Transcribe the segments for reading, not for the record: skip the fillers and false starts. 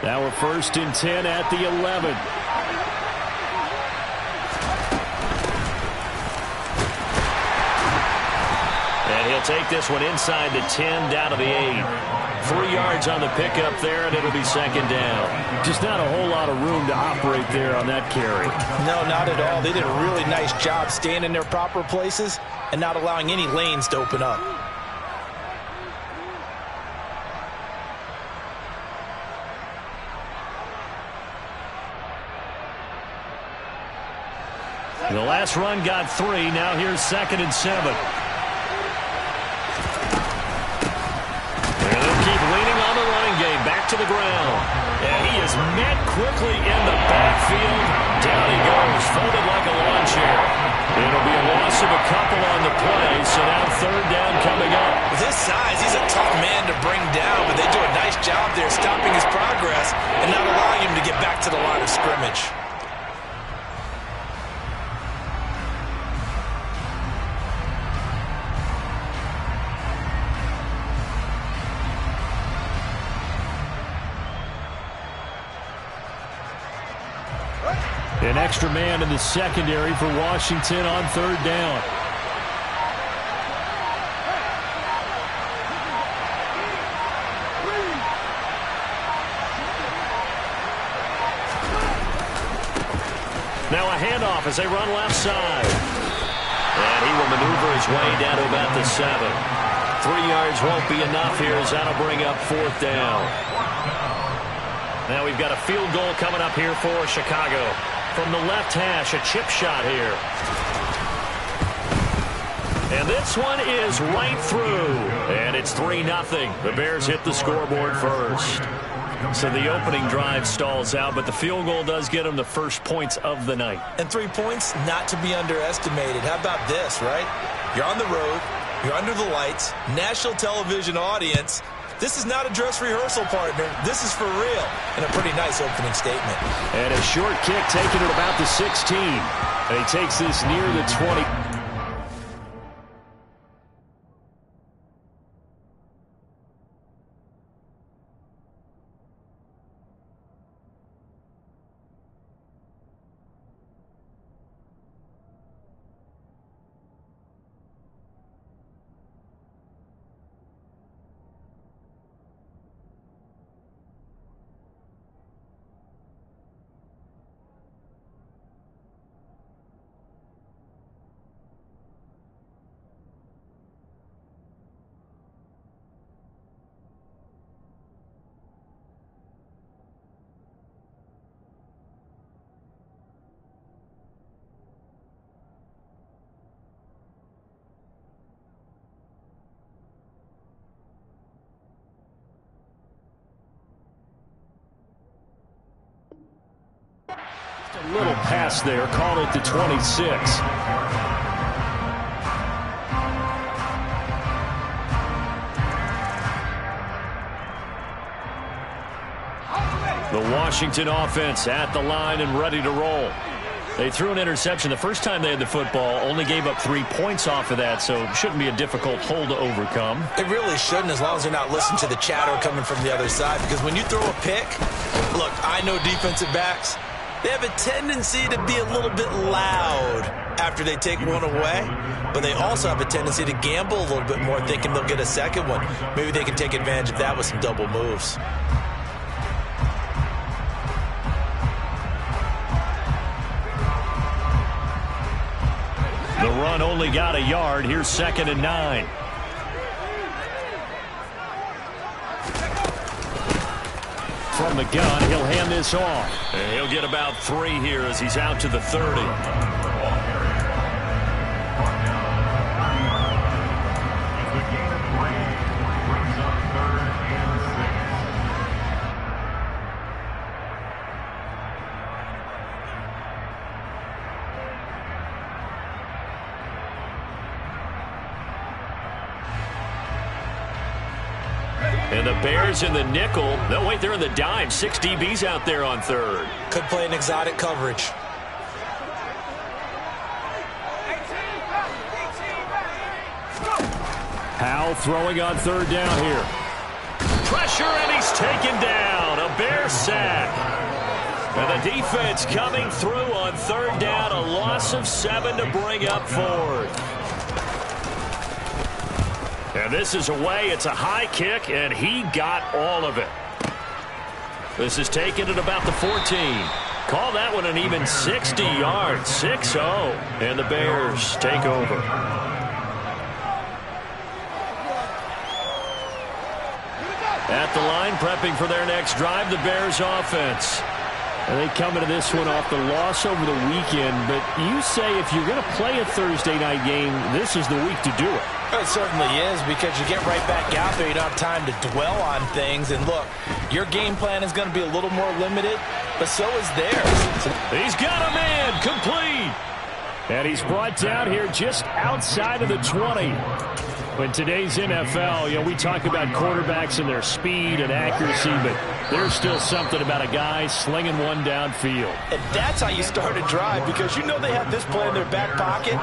Now we're 1st and 10 at the 11. And he'll take this one inside the 10, down to the 8. 3 yards on the pickup there, and it'll be 2nd down. Just not a whole lot of room to operate there on that carry. No, not at all. They did a really nice job staying in their proper places and not allowing any lanes to open up. The last run got 3. Now here's 2nd and 7. And they'll keep leaning on the running game. Back to the ground. And he is met quickly in the backfield. Down he goes, folded like a lawn chair. It'll be a loss of a couple on the play, so now 3rd down coming up. With his size, he's a tough man to bring down, but they do a nice job there stopping his progress and not allowing him to get back to the line of scrimmage. An extra man in the secondary for Washington on 3rd down. Now a handoff as they run left side. And he will maneuver his way down to about the 7. 3 yards won't be enough here as that'll bring up 4th down. Now we've got a field goal coming up here for Chicago. From the left hash, a chip shot here. And this one is right through. And it's 3-0. The Bears hit the scoreboard first. So the opening drive stalls out, but the field goal does get them the first points of the night. And 3 points, not to be underestimated. How about this, right? You're on the road. You're under the lights. National television audience. This is not a dress rehearsal, partner. This is for real. And a pretty nice opening statement. And a short kick taken at about the 16. And he takes this near the 20. A little pass there, call it the 26. The Washington offense at the line and ready to roll. They threw an interception the first time they had the football, only gave up 3 points off of that, so it shouldn't be a difficult hole to overcome. It really shouldn't, as long as they're not listening to the chatter coming from the other side, because when you throw a pick, look, I know defensive backs, they have a tendency to be a little bit loud after they take one away, but they also have a tendency to gamble a little bit more, thinking they'll get a second one. Maybe they can take advantage of that with some double moves. The run only got a yard. Here's 2nd and 9. From the gun, he'll hand this off. And he'll get about 3 here as he's out to the 30. And the Bears in the nickel. No, wait, they're in the dime. 6 DBs out there on 3rd. Could play an exotic coverage. Powell throwing on 3rd down here. Pressure, and he's taken down. A Bears sack. And the defense coming through on third down. A loss of 7 to bring up fourth. And this is away. It's a high kick, and he got all of it. This is taken at about the 14. Call that one an even 60 yards. 6-0. And the Bears take over. At the line, prepping for their next drive, the Bears offense. And they come into this one off the loss over the weekend. But you say if you're going to play a Thursday night game, this is the week to do it. It certainly is, because you get right back out there. You don't have time to dwell on things. And look, your game plan is going to be a little more limited, but so is theirs. He's got a man complete. And he's brought down here just outside of the 20. In today's NFL, you know, we talk about quarterbacks and their speed and accuracy, but there's still something about a guy slinging one downfield. And that's how you start a drive, because you know they have this play in their back pocket,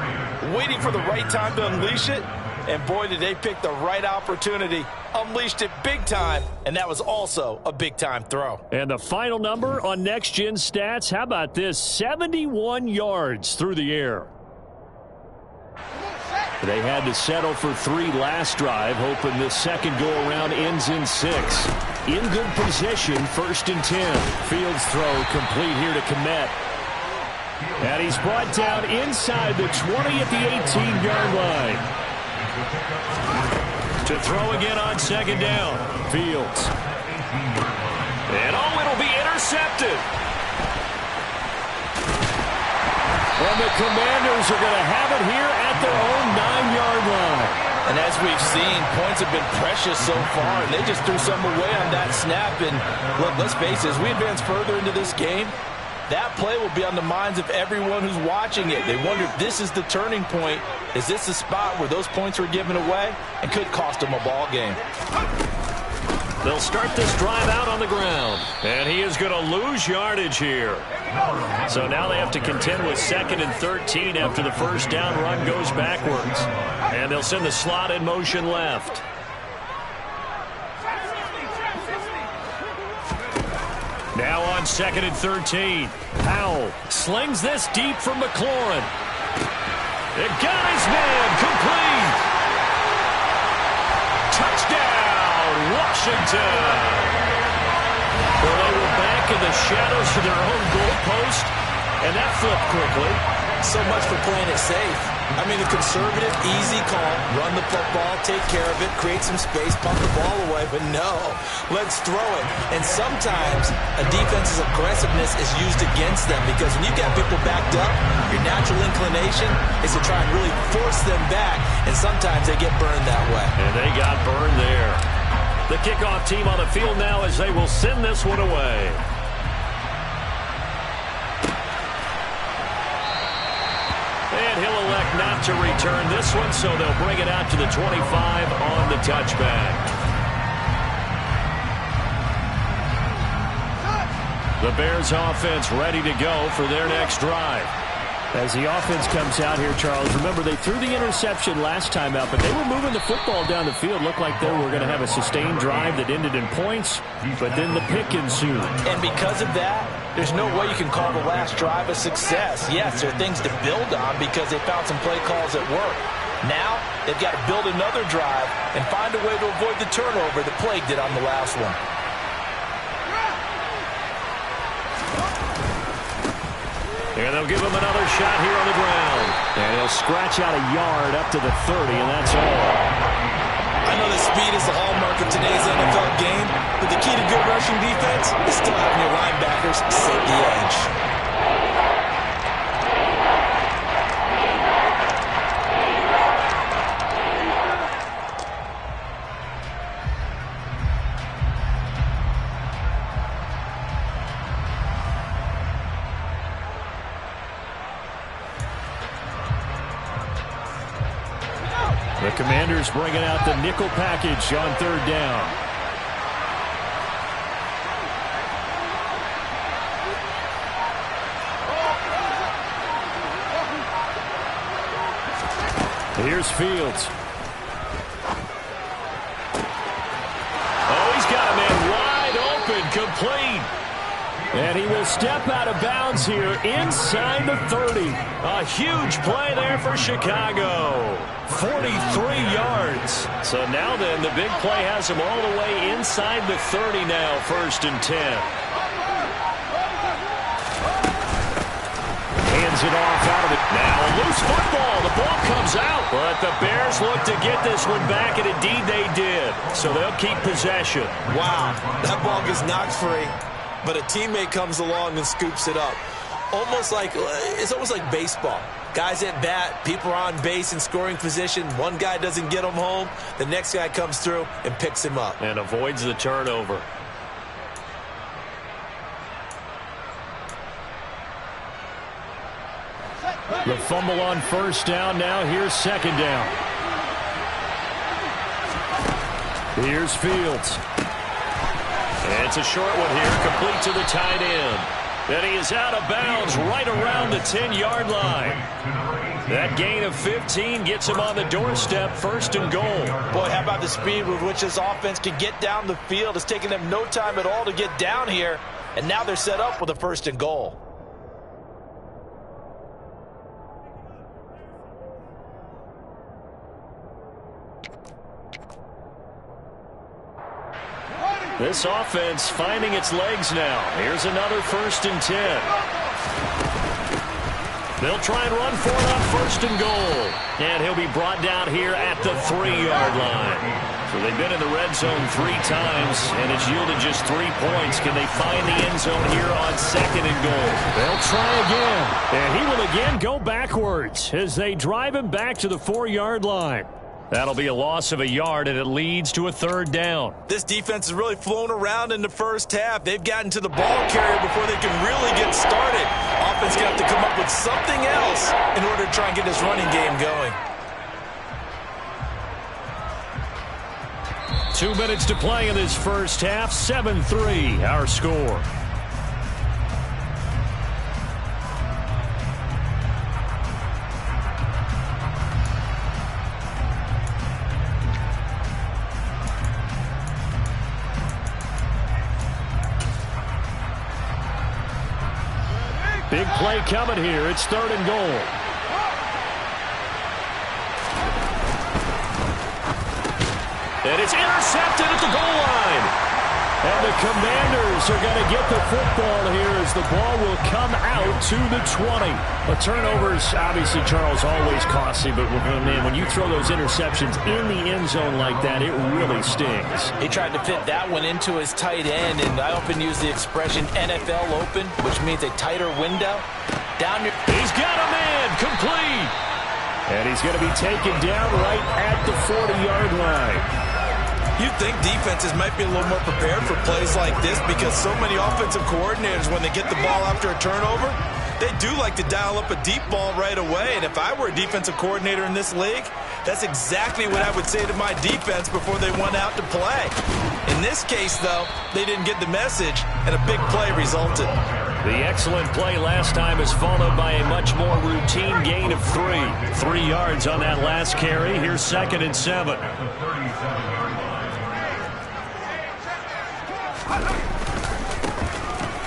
waiting for the right time to unleash it. And boy, did they pick the right opportunity. Unleashed it big time, and that was also a big-time throw. And the final number on Next Gen Stats, how about this? 71 yards through the air. They had to settle for 3 last drive, hoping this second go-around ends in 6. In good position, 1st and 10. Fields throw complete here to Kmet. And he's brought down inside the 20 at the 18-yard line. To throw again on second down. Fields. And it'll be intercepted. And the Commanders are going to have it here at their own 9-yard line. And as we've seen, points have been precious so far, and they just threw some away on that snap. And look, let's face it, as we advance further into this game, that play will be on the minds of everyone who's watching it. They wonder if this is the turning point. Is this the spot where those points were given away and could cost them a ball game? They'll start this drive out on the ground. And he is going to lose yardage here. So now they have to contend with 2nd and 13 after the first down run goes backwards. And they'll send the slot in motion left. Now on 2nd and 13. Powell slings this deep from McLaurin. It got his man complete. Touchdown, Washington. Well, they were back in the shadows of their own goalpost, and that flipped quickly. So much for playing it safe. I mean, the conservative, easy call, run the football, take care of it, create some space, pump the ball away, but no, let's throw it. And sometimes a defense's aggressiveness is used against them, because when you got people backed up, your natural inclination is to try and really force them back, and sometimes they get burned that way. And they got burned there. The kickoff team on the field now as they will send this one away. And he'll elect not to return this one, so they'll bring it out to the 25 on the touchback. The Bears offense ready to go for their next drive. As the offense comes out here, Charles, remember they threw the interception last time out, but they were moving the football down the field. Looked like they were going to have a sustained drive that ended in points, but then the pick ensued. And because of that, there's no way you can call the last drive a success. Yes, there are things to build on because they found some play calls that work. Now, they've got to build another drive and find a way to avoid the turnover that plagued it on the last one. And they'll give him another shot here on the ground. And he'll scratch out a yard up to the 30, and that's all. I know that speed is the hallmark of today's NFL game, but the key to good rushing defense is still having your linebackers set the edge. The Commanders bringing out the nickel package on third down. Here's Fields. Oh, he's got a man wide open incomplete. And he will step out of bounds here inside the 30. A huge play there for Chicago. 43 yards. So now then, the big play has him all the way inside the 30 now, 1st and 10. Hands it off out of it. Now a loose football. The ball comes out. But the Bears look to get this one back, and indeed they did. So they'll keep possession. Wow, that ball gets knocked free, but a teammate comes along and scoops it up. It's almost like baseball. Guys at bat, people are on base in scoring position. One guy doesn't get him home. The next guy comes through and picks him up. And avoids the turnover. The fumble on 1st down. Now here's 2nd down. Here's Fields. And it's a short one here, complete to the tight end. And he is out of bounds right around the 10-yard line. That gain of 15 gets him on the doorstep, 1st and goal. Boy, how about the speed with which this offense can get down the field? It's taking them no time at all to get down here. And now they're set up with a 1st and goal. This offense finding its legs now. Here's another 1st and 10. They'll try and run for it on 1st and goal. And he'll be brought down here at the 3-yard line. So they've been in the red zone 3 times, and it's yielded just 3 points. Can they find the end zone here on 2nd and goal? They'll try again. And he will again go backwards as they drive him back to the 4-yard line. That'll be a loss of a yard, and it leads to a 3rd down. This defense has really flown around in the first half. They've gotten to the ball carrier before they can really get started. Offense going to have to come up with something else in order to try and get this running game going. 2 minutes to play in this first half. 7-3, our score. Big play coming here. It's 3rd and goal. And it's intercepted at the goal line. And the Commanders are going to get the football here as the ball will come out to the 20. A turnover is obviously, Charles, always costly, but man, when you throw those interceptions in the end zone like that, it really stings. He tried to fit that one into his tight end, and I often use the expression NFL open, which means a tighter window. Down your... He's got a man, complete. And he's going to be taken down right at the 40-yard line. You'd think defenses might be a little more prepared for plays like this because so many offensive coordinators, when they get the ball after a turnover, they do like to dial up a deep ball right away. And if I were a defensive coordinator in this league, that's exactly what I would say to my defense before they went out to play. In this case, though, they didn't get the message, and a big play resulted. The excellent play last time is followed by a much more routine gain of 3. 3 yards on that last carry. Here's 2nd and 7.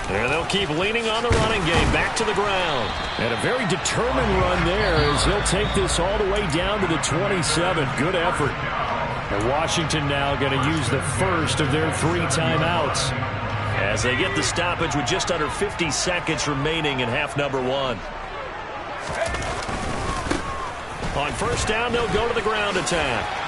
There they'll keep leaning on the running game. Back to the ground. And a very determined run there as he'll take this all the way down to the 27. Good effort. And Washington now going to use the first of their 3 timeouts as they get the stoppage with just under 50 seconds remaining in half number 1. On 1st down, they'll go to the ground attack.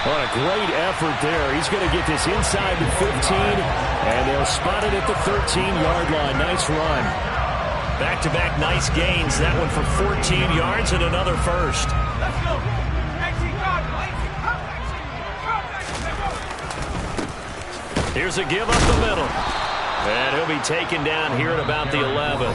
What a great effort there. He's going to get this inside the 15, and they'll spot it at the 13-yard line. Nice run. Back-to-back nice gains. That one for 14 yards and another first. Let's go. Here's a give up the middle. And he'll be taken down here at about the 11.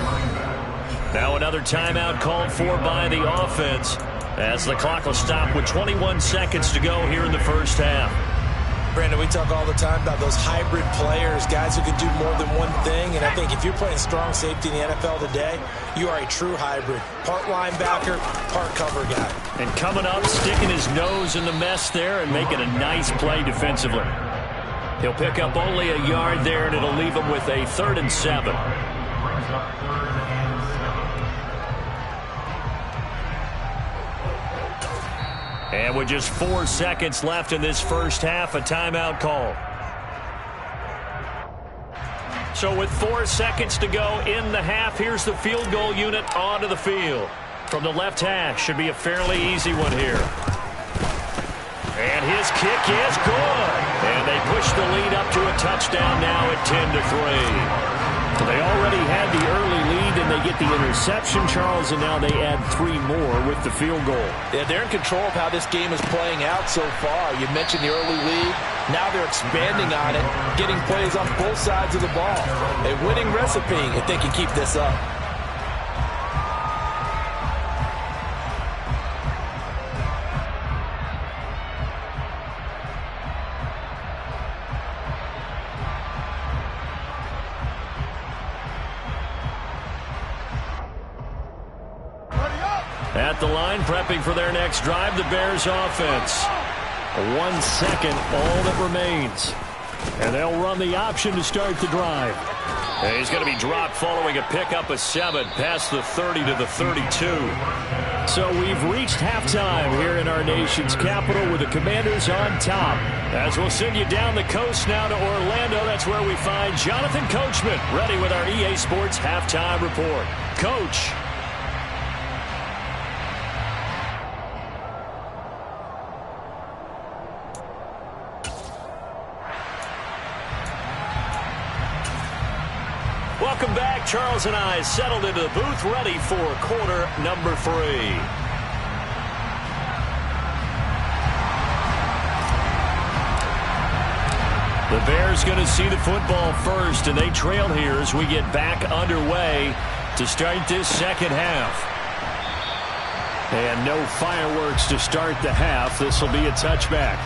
Now another timeout called for by the offense, as the clock will stop with 21 seconds to go here in the first half. Brandon, we talk all the time about those hybrid players, guys who can do more than one thing. And I think if you're playing strong safety in the NFL today, you are a true hybrid. Part linebacker, part cover guy. And coming up, sticking his nose in the mess there and making a nice play defensively. He'll pick up only a yard there, and it'll leave him with a 3rd and 7. And with just 4 seconds left in this first half, a timeout call. So with 4 seconds to go in the half, here's the field goal unit onto the field. From the left hash, should be a fairly easy one here. And his kick is good. And they push the lead up to a touchdown now at 10-3. They already had the early lead, and they get the interception, Charles, and now they add 3 more with the field goal. Yeah, they're in control of how this game is playing out so far. You mentioned the early lead. Now they're expanding on it, getting plays on both sides of the ball. A winning recipe if they can keep this up. At the line, prepping for their next drive, the Bears offense. 1 second, all that remains. And they'll run the option to start the drive. And he's going to be dropped following a pickup of 7 past the 30 to the 32. So we've reached halftime here in our nation's capital with the Commanders on top. As we'll send you down the coast now to Orlando, that's where we find Jonathan Coachman ready with our EA Sports halftime report. Coach. Welcome back. Charles and I settled into the booth, ready for quarter number 3. The Bears going to see the football first, and they trail here as we get back underway to start this second half. And no fireworks to start the half. This will be a touchback.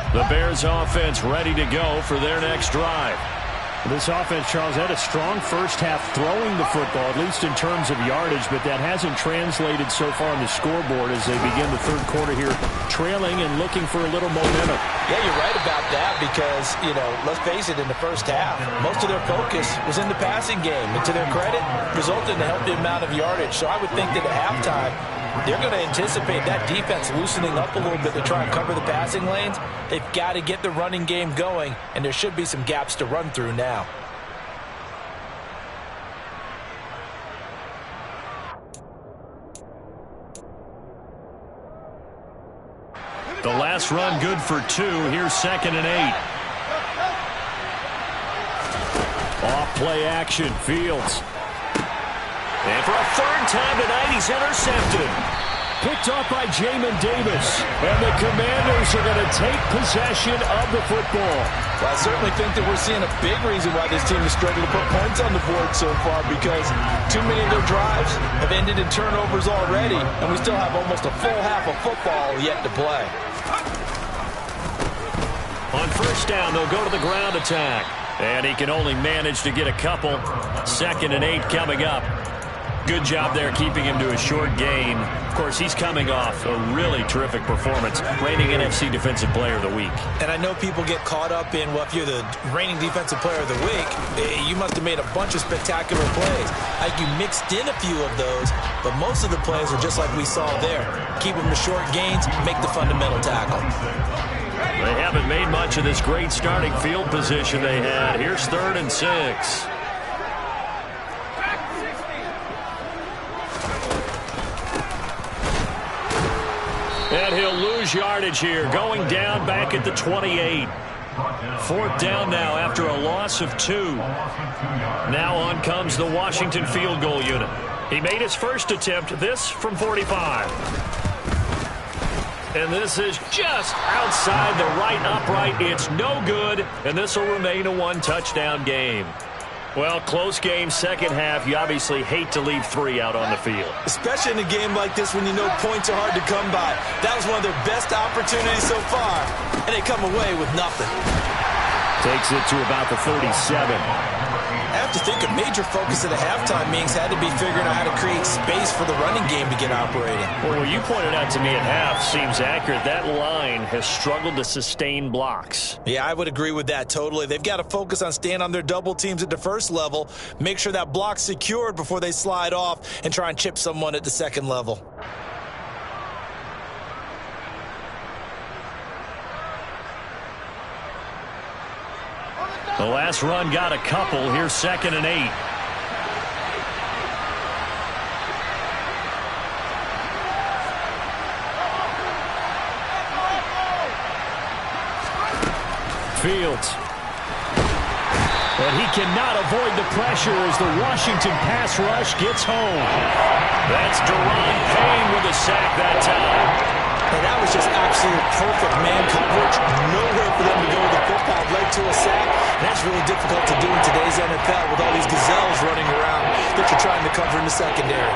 The Bears offense ready to go for their next drive. This offense, Charles, had a strong first half throwing the football, at least in terms of yardage, but that hasn't translated so far on the scoreboard as they begin the third quarter here, trailing and looking for a little momentum. Yeah, you're right about that because, let's face it, in the first half, most of their focus was in the passing game. And to their credit, resulted in a healthy amount of yardage. So I would think that at halftime, they're going to anticipate that defense loosening up a little bit to try and cover the passing lanes. They've got to get the running game going, and there should be some gaps to run through now. The last run good for 2. Here's 2nd and 8. Off play action. Fields. And for a 3rd time tonight, he's intercepted. Picked off by Jamin Davis. And the Commanders are going to take possession of the football. Well, I certainly think that we're seeing a big reason why this team is struggling to put points on the board so far, because too many of their drives have ended in turnovers already, and we still have almost a full half of football yet to play. On first down, they'll go to the ground attack. And he can only manage to get a couple. 2nd and 8 coming up. Good job there keeping him to a short gain. Of course, he's coming off a really terrific performance, reigning NFC Defensive Player of the Week. And I know people get caught up in, well, if you're the reigning Defensive Player of the Week, you must have made a bunch of spectacular plays. Like you mixed in a few of those, but most of the plays are just like we saw there. Keep them to short gains, make the fundamental tackle. They haven't made much of this great starting field position they had. Here's 3rd and 6. And he'll lose yardage here, going down back at the 28. 4th down now after a loss of 2. Now on comes the Washington field goal unit. He made his first attempt, this from 45. And this is just outside the right upright. It's no good, and this will remain a 1-touchdown game. Well, close game, second half. You obviously hate to leave 3 out on the field. Especially in a game like this when you know points are hard to come by. That was one of their best opportunities so far, and they come away with nothing. Takes it to about the 37. I have to think a major focus of the halftime meetings had to be figuring out how to create space for the running game to get operating. Well, what you pointed out to me at half seems accurate. That line has struggled to sustain blocks. Yeah, I would agree with that totally. They've got to focus on staying on their double teams at the first level, make sure that block's secured before they slide off and try and chip someone at the second level. The last run got a couple. Here's 2nd and 8. Fields. And he cannot avoid the pressure as the Washington pass rush gets home. That's Deron Payne with a sack that time. And that was just absolute perfect man coverage. Nowhere for them to go with the football. Led to a sack. And that's really difficult to do in today's NFL with all these gazelles running around that you're trying to cover in the secondary.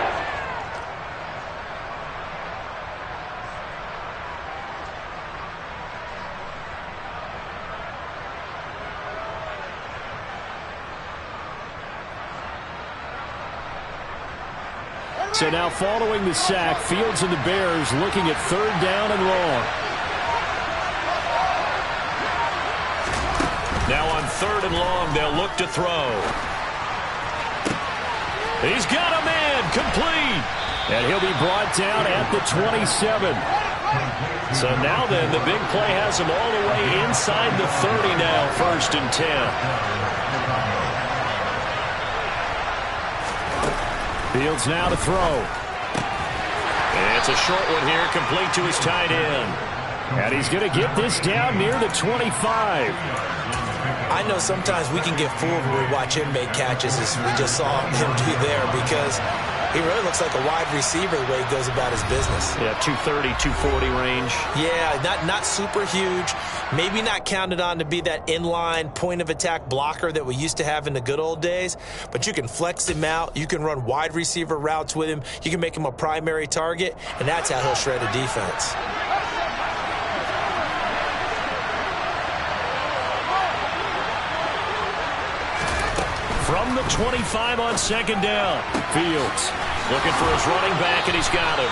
So now following the sack, Fields and the Bears looking at 3rd down and long. Now on 3rd and long, they'll look to throw. He's got a man, complete. And he'll be brought down at the 27. So now then, the big play has him all the way inside the 30 now, 1st and 10. Fields now to throw. And it's a short one here, complete to his tight end. And he's going to get this down near the 25. I know sometimes we can get fooled when we watch him make catches as we just saw him do there because he really looks like a wide receiver the way he goes about his business. Yeah, 230, 240 range. Yeah, not super huge. Maybe not counted on to be that inline point-of-attack blocker that we used to have in the good old days. But you can flex him out. You can run wide receiver routes with him. You can make him a primary target, and that's how he'll shred a defense. From the 25 on 2nd down. Fields looking for his running back, and he's got him.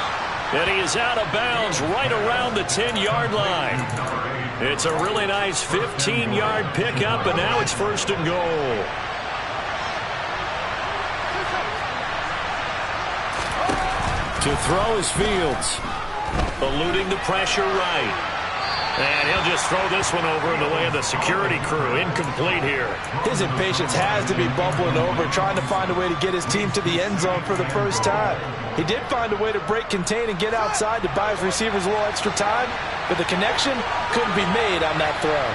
And he is out of bounds right around the 10-yard line. It's a really nice 15-yard pickup, and now it's 1st and goal. To throw is Fields. Eluding the pressure right. And he'll just throw this one over in the way of the security crew. Incomplete here. His impatience has to be bubbling over, trying to find a way to get his team to the end zone for the first time. He did find a way to break contain and get outside to buy his receivers a little extra time, but the connection couldn't be made on that throw.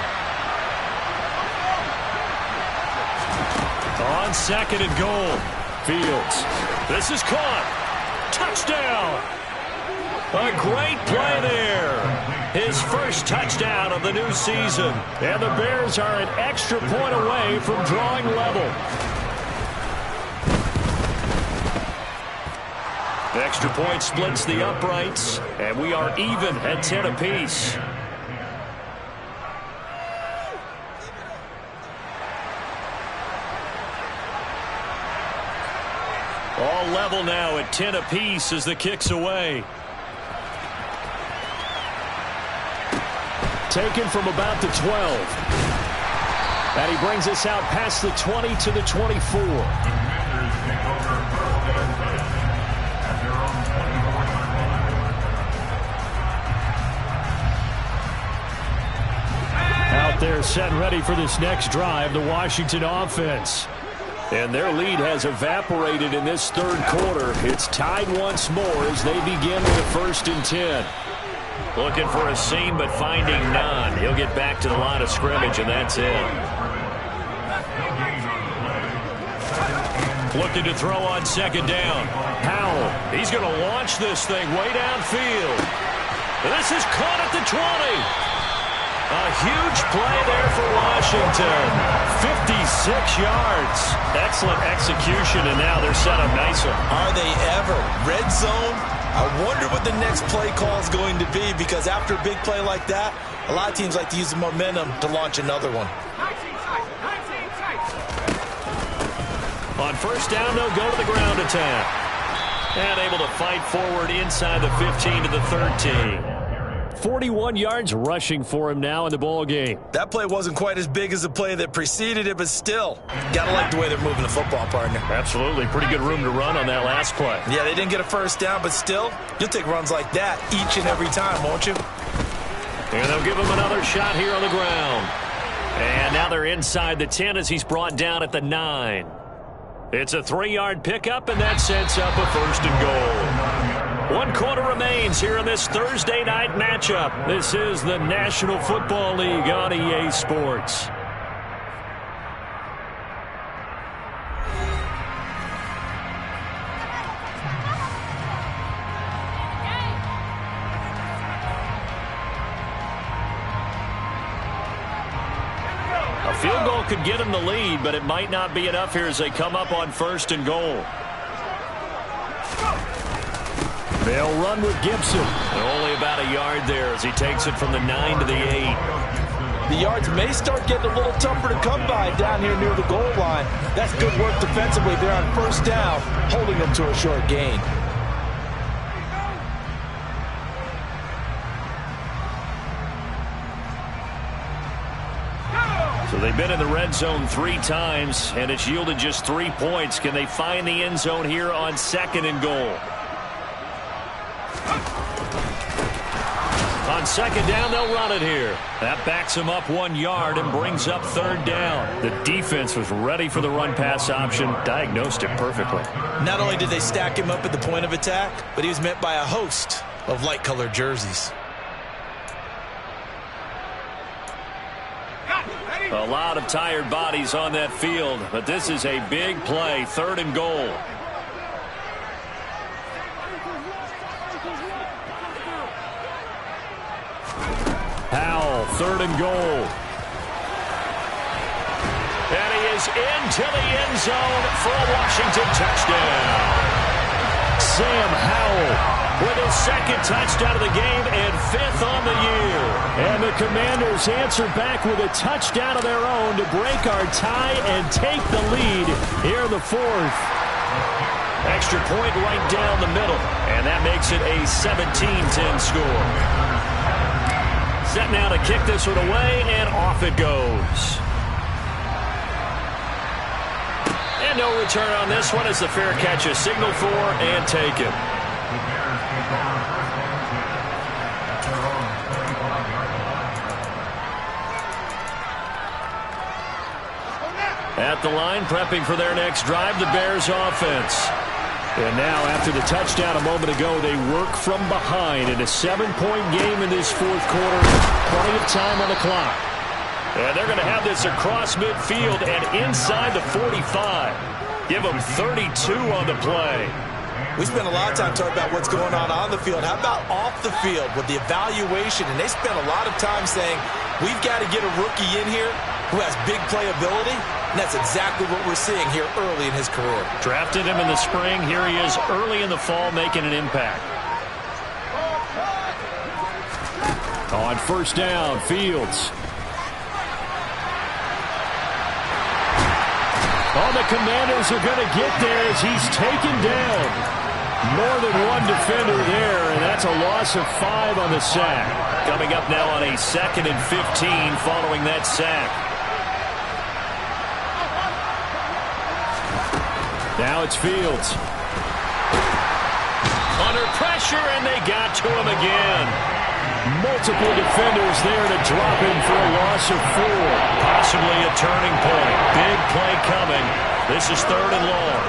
On 2nd and goal. Fields. This is caught. Touchdown. A great play there. His first touchdown of the new season. And the Bears are an extra point away from drawing level. The extra point splits the uprights, and we are even at 10 apiece. All level now at 10 apiece as the kick's away. Taken from about the 12. And he brings us out past the 20 to the 24. They're set and ready for this next drive, the Washington offense. And their lead has evaporated in this third quarter. It's tied once more as they begin with a 1st and 10. Looking for a seam, but finding none. He'll get back to the line of scrimmage, and that's it. Looking to throw on 2nd down. Howell, he's going to launch this thing way downfield. This is caught at the 20. A huge play there for Washington. 56 yards. Excellent execution, and now they're set up nicely. Are they ever? Red zone? I wonder what the next play call is going to be, because after a big play like that, a lot of teams like to use the momentum to launch another one. On 1st down, they'll go to the ground attack. And able to fight forward inside the 15 to the 13. 41 yards rushing for him now in the ball game. That play wasn't quite as big as the play that preceded it, but still, gotta like the way they're moving the football, partner. Absolutely. Pretty good room to run on that last play. Yeah, they didn't get a 1st down, but still, you'll take runs like that each and every time, won't you? And they'll give him another shot here on the ground. And now they're inside the 10 as he's brought down at the 9. It's a 3-yard pickup, and that sets up a 1st and goal. 1 quarter remains here in this Thursday night matchup. This is the National Football League on EA Sports. A field goal could get them the lead, but it might not be enough here as they come up on 1st and goal. They'll run with Gibson. Only about a yard there as he takes it from the 9 to the 8. The yards may start getting a little tougher to come by down here near the goal line. That's good work defensively. They're on 1st down, holding them to a short gain. So they've been in the red zone 3 times, and it's yielded just 3 points. Can they find the end zone here on 2nd and goal? On 2nd down, they'll run it here. That backs him up 1 yard and brings up 3rd down. The defense was ready for the run-pass option, diagnosed it perfectly. Not only did they stack him up at the point of attack, but he was met by a host of light-colored jerseys. A lot of tired bodies on that field, but this is a big play, 3rd and goal. Howell, 3rd and goal. And he is into the end zone for a Washington touchdown. Sam Howell with his 2nd touchdown of the game and 5th on the year. And the Commanders answer back with a touchdown of their own to break our tie and take the lead here in the 4th. Extra point right down the middle, and that makes it a 17-10 score. Set now to kick this one away, and off it goes. And no return on this one as the fair catch is signaled for and taken. At the line, prepping for their next drive, the Bears offense. And now, after the touchdown a moment ago, they work from behind in a 7-point game in this 4th quarter. Plenty of time on the clock. And they're going to have this across midfield and inside the 45. Give them 32 on the play. We spent a lot of time talking about what's going on the field. How about off the field with the evaluation? And they spent a lot of time saying, we've got to get a rookie in here who has big playability. And that's exactly what we're seeing here early in his career. Drafted him in the spring. Here he is early in the fall making an impact. On 1st down, Fields. Oh, the Commanders are going to get there as he's taken down. More than one defender there, and that's a loss of 5 on the sack. Coming up now on a 2nd and 15 following that sack. Now it's Fields. Under pressure, and they got to him again. Multiple defenders there to drop him for a loss of 4. Possibly a turning point. Big play coming. This is 3rd and long.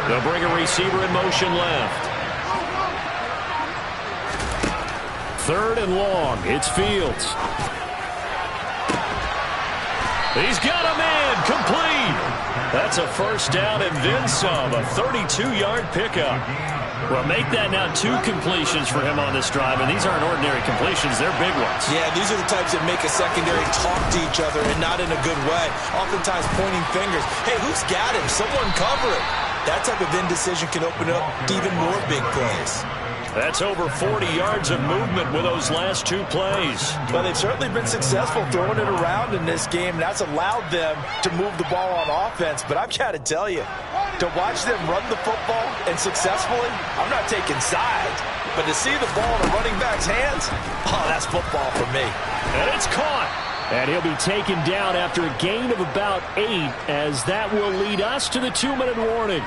They'll bring a receiver in motion left. 3rd and long. It's Fields. He's got a man. Complete. That's a first down and then some. A 32-yard pickup. Well, make that now 2 completions for him on this drive, and these aren't ordinary completions. They're big ones. Yeah, these are the types that make a secondary talk to each other and not in a good way. Oftentimes pointing fingers. Hey, who's got him? Someone cover it. That type of indecision can open up even more big plays. That's over 40 yards of movement with those last 2 plays. Well, they've certainly been successful throwing it around in this game. That's allowed them to move the ball on offense. But I've got to tell you, to watch them run the football and successfully, I'm not taking sides. But to see the ball in a running back's hands, oh, that's football for me. And it's caught. And he'll be taken down after a gain of about 8, as that will lead us to the 2-minute warning.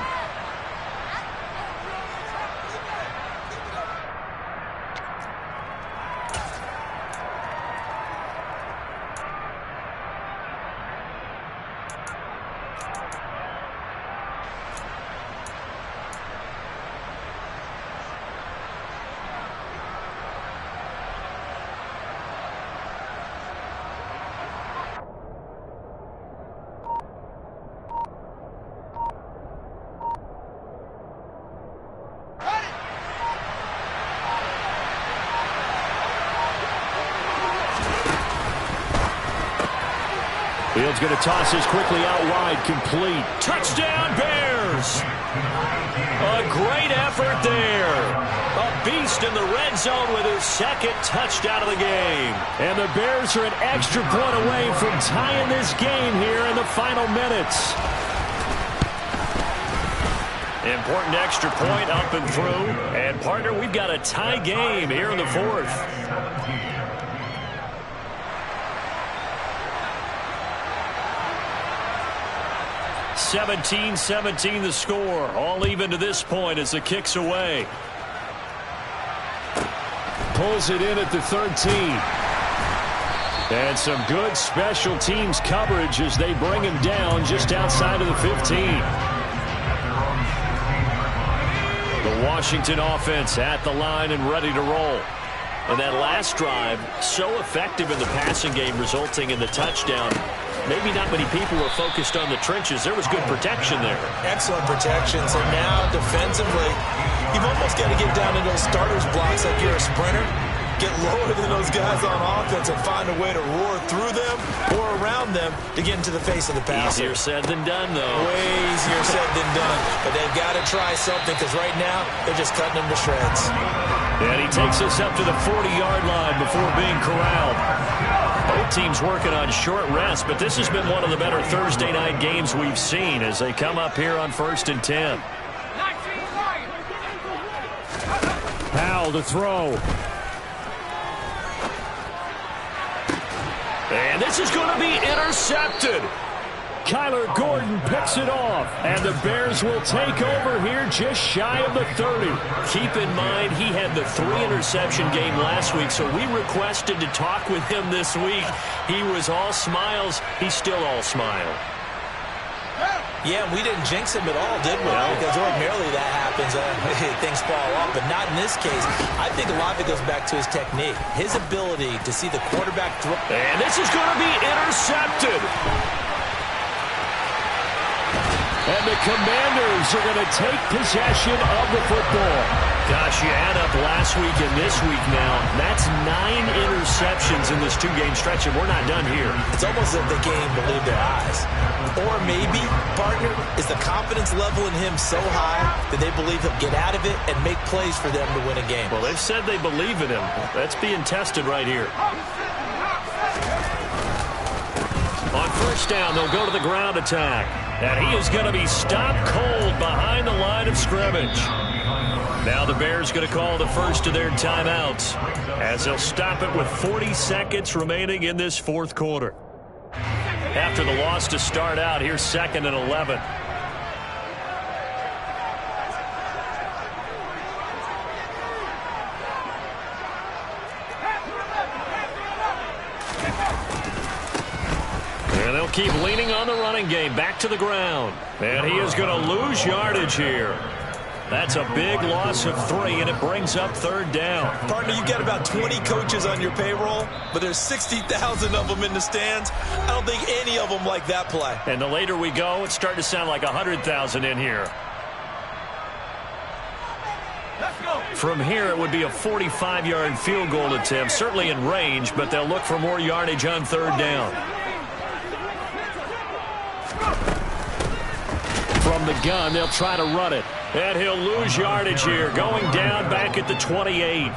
Fields going to toss this quickly out wide, complete. Touchdown, Bears! A great effort there. A beast in the red zone with his 2nd touchdown of the game. And the Bears are an extra point away from tying this game here in the final minutes. Important extra point up and through. And, partner, we've got a tie game here in the 4th. 17-17 the score. All even to this point as the kick's away. Pulls it in at the 13. And some good special teams coverage as they bring him down just outside of the 15. The Washington offense at the line and ready to roll. And that last drive, so effective in the passing game, resulting in the touchdown. Maybe not many people were focused on the trenches. There was good protection there. Excellent protection. So now defensively, you've almost got to get down to those starters blocks like you're a sprinter. Get lower than those guys on offense and find a way to roar through them or around them to get into the face of the passer. Easier said than done, though. Way easier said than done. But they've got to try something because right now they're just cutting them to shreds. And he takes us up to the 40-yard line before being corralled. Both teams working on short rest, but this has been one of the better Thursday night games we've seen as they come up here on 1st and 10. Powell to throw. And this is going to be intercepted. Kyler Gordon picks it off, and the Bears will take over here just shy of the 30. Keep in mind he had the 3-interception game last week, so we requested to talk with him this week. He was all smiles. He's still all smile. Yeah, we didn't jinx him at all, did we? No. Because ordinarily that happens. Things fall off, but not in this case. I think a lot of it goes back to his technique, his ability to see the quarterback throw. And this is going to be intercepted. And the Commanders are going to take possession of the football. Gosh, you add up last week and this week now. That's 9 interceptions in this 2-game stretch, and we're not done here. It's almost as if they can't even believe their eyes. Or maybe, partner, is the confidence level in him so high that they believe he'll get out of it and make plays for them to win a game. Well, they've said they believe in him. That's being tested right here. On 1st down, they'll go to the ground attack. And he is going to be stopped cold behind the line of scrimmage. Now the Bears going to call the first of their timeouts as they'll stop it with 40 seconds remaining in this 4th quarter. After the loss to start out, here's 2nd and 11. And they'll keep leaning on the running game. Back to the ground. And he is going to lose yardage here. That's a big loss of 3, and it brings up 3rd down. Partner, you got about 20 coaches on your payroll, but there's 60,000 of them in the stands. I don't think any of them like that play. And the later we go, it's starting to sound like 100,000 in here. From here, it would be a 45-yard field goal attempt, certainly in range, but they'll look for more yardage on 3rd down. From the gun, they'll try to run it. And he'll lose yardage here, going down back at the 28.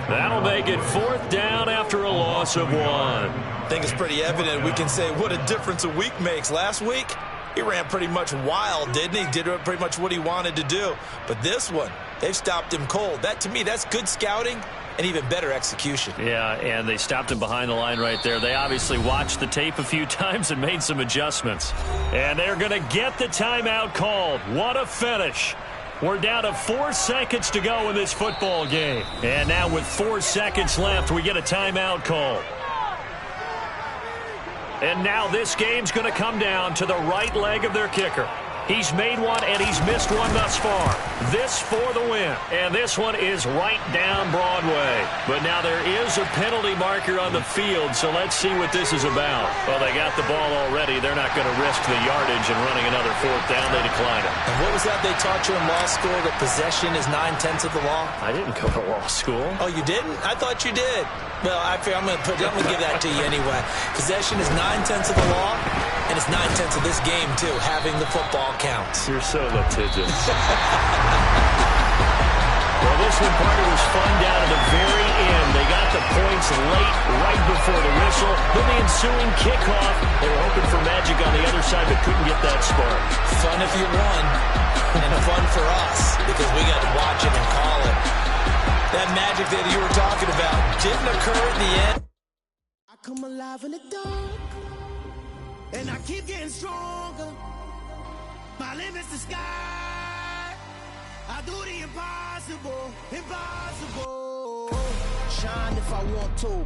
That'll make it 4th down after a loss of 1. I think it's pretty evident. We can say what a difference a week makes. Last week, he ran pretty much wild, didn't he? Did pretty much what he wanted to do. But this one, they've stopped him cold. That, to me, that's good scouting and even better execution. Yeah, and they stopped him behind the line right there. They obviously watched the tape a few times and made some adjustments. And they're going to get the timeout called. What a finish. We're down to 4 seconds to go in this football game. And now with 4 seconds left, we get a timeout call. And now this game's going to come down to the right leg of their kicker. He's made one, and he's missed one thus far. This for the win. And this one is right down Broadway. But now there is a penalty marker on the field, so let's see what this is about. Well, they got the ball already. They're not going to risk the yardage and running another 4th down. They decline it. And what was that they taught you in law school, that possession is 9/10 of the law? I didn't go to law school. Oh, you didn't? I thought you did. Well, I'm going to give that to you anyway. Possession is 9/10 of the law, and it's 9/10 of this game, too. Having the football counts. You're so litigious. Well, this one, partner, was fun down at the very end. They got the points late, right before the whistle. Then the ensuing kickoff. They were hoping for magic on the other side, but couldn't get that spark. Fun if you won, and fun for us, because we got to watch it and call it. That magic that you were talking about didn't occur in the end. I come alive in the dark, and I keep getting stronger. My limit's the sky. I do the impossible, impossible. Shine if I want to.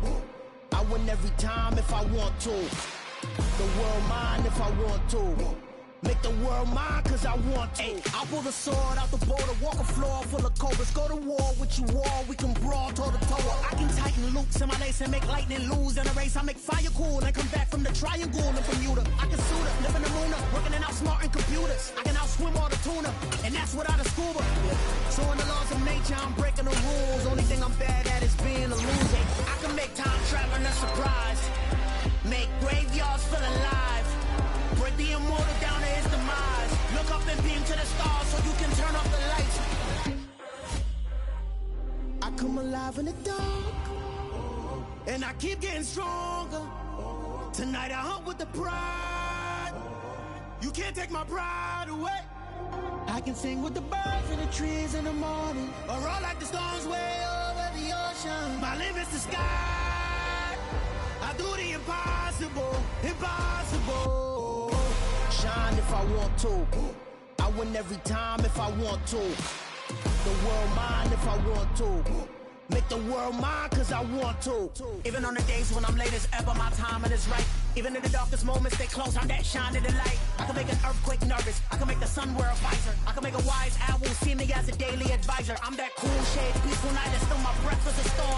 I win every time if I want to. The world mine if I want to. Make the world mine cause I want to. I pull the sword out the border, walk a floor full of cobras. Go to war with you all, we can brawl toe to toe. I can tighten loops in my lace and make lightning lose in a race. I make fire cool and come back from the triangle in Bermuda. I can suit it, live in the moon, working and outsmarting computers. I can outswim all the tuna, and that's without a scuba. So in the laws of nature, I'm breaking the rules. Only thing I'm bad at is being a loser. I can make time traveling a surprise, make graveyards feel alive. Break the immortal down to his demise. Look up and beam to the stars so you can turn off the lights. I come alive in the dark, and I keep getting stronger. Tonight I hunt with the pride. You can't take my pride away. I can sing with the birds and the trees in the morning, or roll like the storms way over the ocean. My limit's the sky. I do the impossible, impossible. Shine if I want to. I win every time if I want to. The world mine if I want to. Make the world mine cause I want to. Even on the days when I'm late as ever, my timing is right. Even in the darkest moments, stay close, I'm that shining the light. I can make an earthquake nervous. I can make the sun wear a visor. I can make a wise owl see me as a daily advisor. I'm that cool shade, peaceful night, and still my breath is a storm.